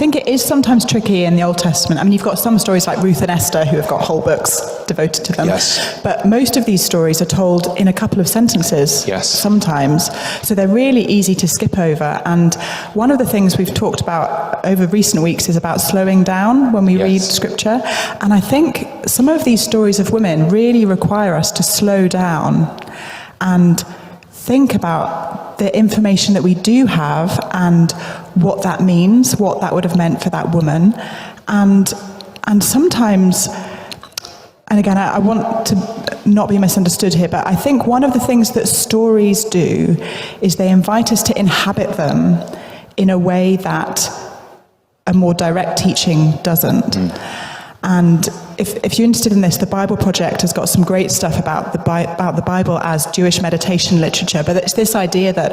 think it is sometimes tricky in the Old Testament. I mean, you've got some stories like Ruth and Esther who have got whole books devoted to them. Yes. But most of these stories are told in a couple of sentences sometimes. So they're really easy to skip over. And one of the things we've talked about over recent weeks is about slowing down when we read Scripture. And I think some of these stories of women really require us to slow down and think about the information that we do have and what that means, what that would have meant for that woman. And sometimes, and again, I want to not be misunderstood here, but I think one of the things that stories do is they invite us to inhabit them in a way that a more direct teaching doesn't. And if you're interested in this, the Bible Project has got some great stuff about the Bible as Jewish meditation literature, but it's this idea that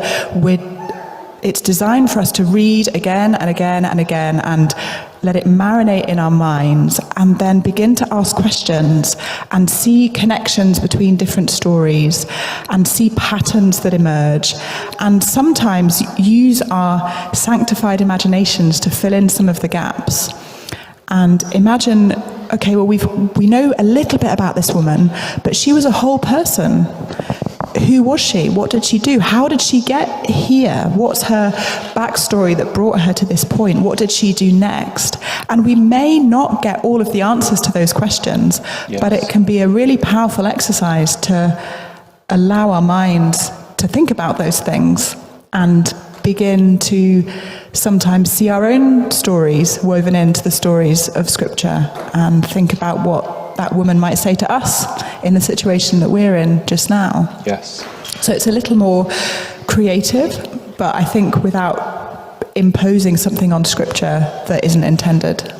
it's designed for us to read again and again and again and let it marinate in our minds and then begin to ask questions and see connections between different stories and see patterns that emerge, and sometimes use our sanctified imaginations to fill in some of the gaps. And imagine, okay, well, we know a little bit about this woman, but she was a whole person. Who was she? What did she do? How did she get here? What's her backstory that brought her to this point? What did she do next? And we may not get all of the answers to those questions, but it can be a really powerful exercise to allow our minds to think about those things and begin to sometimes see our own stories woven into the stories of Scripture and think about what that woman might say to us in the situation that we're in just now. Yes. So it's a little more creative, but I think without imposing something on Scripture that isn't intended.